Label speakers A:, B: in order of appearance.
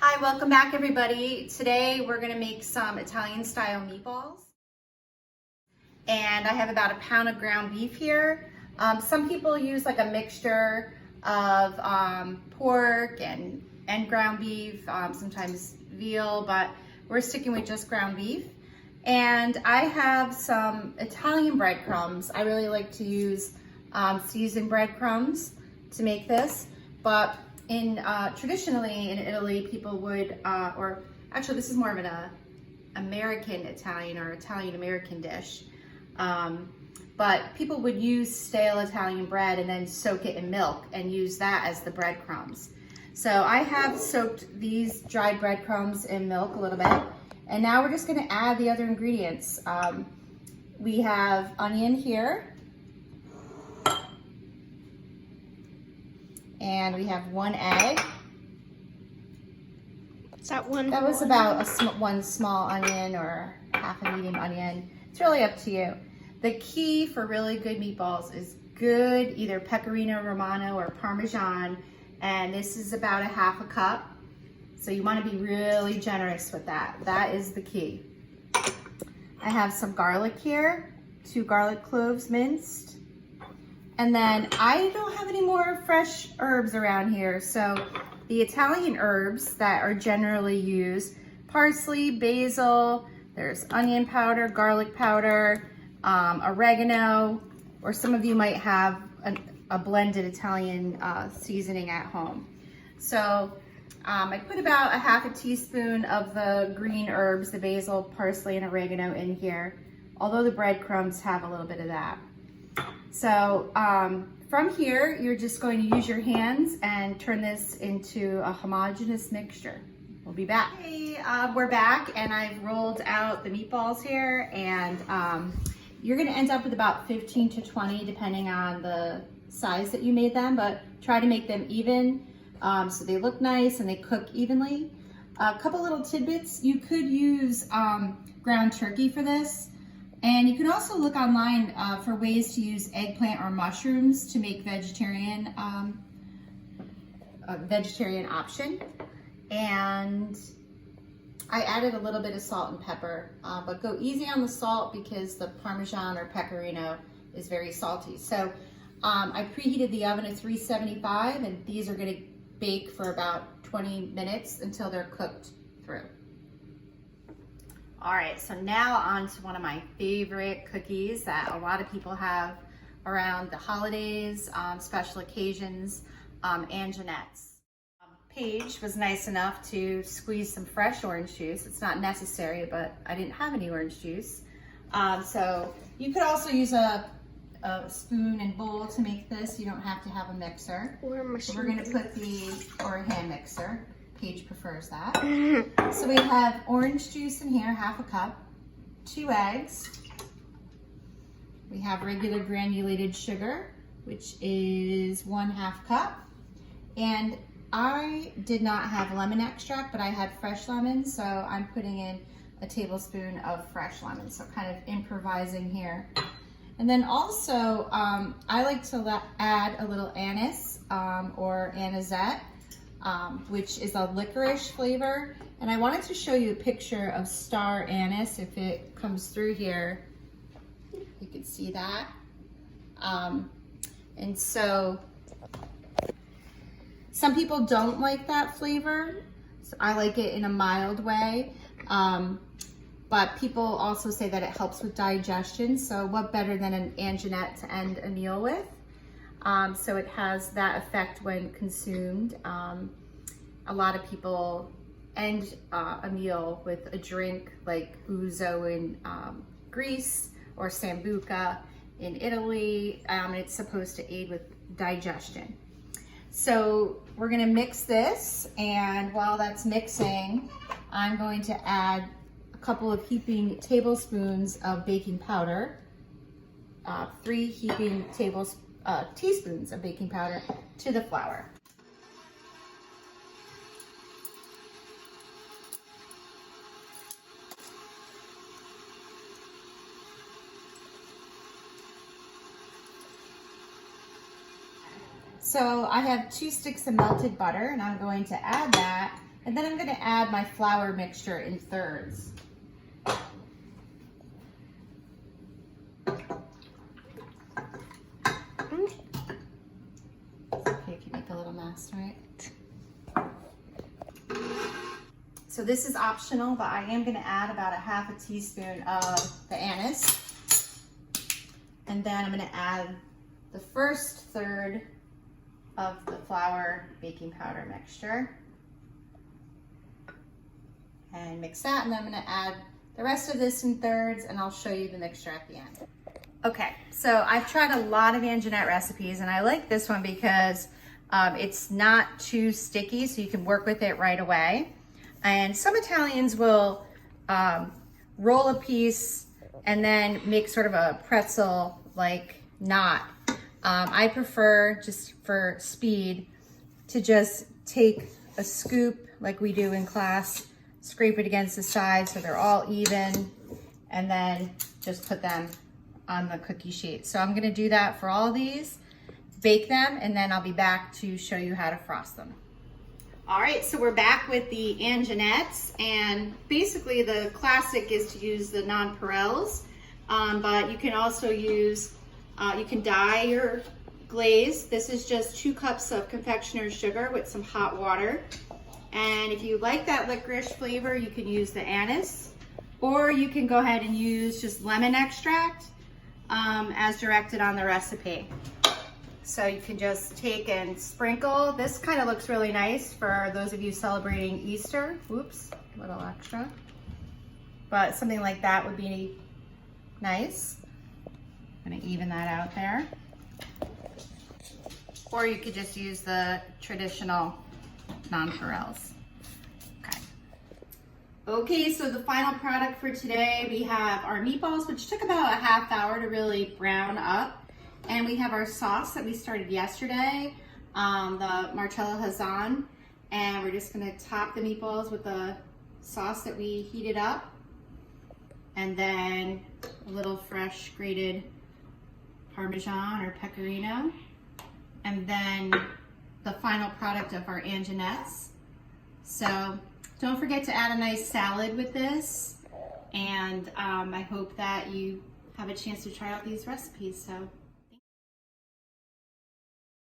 A: Hi, welcome back everybody. Today we're gonna make some Italian style meatballs. And I have about a pound of ground beef here. Some people use like a mixture of pork and ground beef, sometimes veal, but we're sticking with just ground beef. And I have some Italian breadcrumbs. I really like to use seasoned breadcrumbs to make this, but traditionally in Italy, people would, or actually this is more of an American Italian or Italian American dish, but people would use stale Italian bread and then soak it in milk and use that as the breadcrumbs. So I have soaked these dried breadcrumbs in milk a little bit, and now we're just going to add the other ingredients. We have onion here. And we have 1 egg.
B: Is that one?
A: That was about one small onion or half a medium onion. It's really up to you. The key for really good meatballs is good either Pecorino Romano or Parmesan, and this is about a half a cup. So you want to be really generous with that. That is the key. I have some garlic here, 2 garlic cloves minced. And then I don't have any more fresh herbs around here. So the Italian herbs that are generally used, parsley, basil, there's onion powder, garlic powder, oregano, or some of you might have a blended Italian seasoning at home. So I put about a half a teaspoon of the green herbs, the basil, parsley, and oregano in here, although the breadcrumbs have a little bit of that. So from here, you're just going to use your hands and turn this into a homogeneous mixture. We'll be back. Hey, we're back, and I've rolled out the meatballs here, and you're gonna end up with about 15 to 20 depending on the size that you made them, but try to make them even so they look nice and they cook evenly. A couple little tidbits, you could use ground turkey for this. And you can also look online for ways to use eggplant or mushrooms to make vegetarian a vegetarian option. And I added a little bit of salt and pepper, but go easy on the salt because the Parmesan or Pecorino is very salty. So I preheated the oven at 375, and these are going to bake for about 20 minutes until they're cooked through. All right, so now on to one of my favorite cookies that a lot of people have around the holidays, special occasions, Anjanette's. Paige was nice enough to squeeze some fresh orange juice. It's not necessary, but I didn't have any orange juice. So you could also use a spoon and bowl to make this. You don't have to have a mixer.
B: Or a machine.
A: So we're gonna put or a hand mixer. Paige prefers that. So we have orange juice in here, half a cup, 2 eggs. We have regular granulated sugar, which is 1/2 cup. And I did not have lemon extract, but I had fresh lemons, so I'm putting in a tablespoon of fresh lemon, so kind of improvising here. And then also, I like to add a little anise or anisette, which is a licorice flavor. And I wanted to show you a picture of star anise. If it comes through here, you can see that. And so some people don't like that flavor. So I like it in a mild way. But people also say that it helps with digestion. So what better than an Anjanette to end a meal with? So it has that effect when consumed. A lot of people end a meal with a drink like ouzo in Greece or sambuca in Italy. It's supposed to aid with digestion. So we're gonna mix this, and while that's mixing, I'm going to add a couple of heaping tablespoons of baking powder, 3 heaping teaspoons of baking powder to the flour. So I have 2 sticks of melted butter, and I'm going to add that And then I'm gonna add my flour mixture in thirds. Okay, if you make a little mess, right? So this is optional, but I am gonna add about a half a teaspoon of the anise. And then I'm gonna add the first third of the flour baking powder mixture. And mix that, and then I'm gonna add the rest of this in thirds, and I'll show you the mixture at the end. Okay, so I've tried a lot of Anjanette recipes, and I like this one because it's not too sticky, so you can work with it right away. And some Italians will roll a piece and then make sort of a pretzel-like knot. I prefer, just for speed, to just take a scoop like we do in class, scrape it against the sides so they're all even, and then just put them on the cookie sheet. So I'm gonna do that for all these, bake them, and then I'll be back to show you how to frost them. All right, so we're back with the Anjanettes, and basically the classic is to use the nonpareils, but you can also use, you can dye your glaze. This is just 2 cups of confectioner's sugar with some hot water. And if you like that licorice flavor, you can use the anise, or you can go ahead and use just lemon extract as directed on the recipe. So you can just take and sprinkle. This kind of looks really nice for those of you celebrating Easter. Oops, a little extra. But something like that would be nice. I'm gonna even that out there. Or you could just use the traditional nonpareils. Okay, so the final product for today, we have our meatballs, which took about a half hour to really brown up. And we have our sauce that we started yesterday, the Marcello Hazan. And we're just gonna top the meatballs with the sauce that we heated up. And then a little fresh grated Parmesan or Pecorino. And then the final product of our Anjanettes. So don't forget to add a nice salad with this. And I hope that you have a chance to try out these recipes. So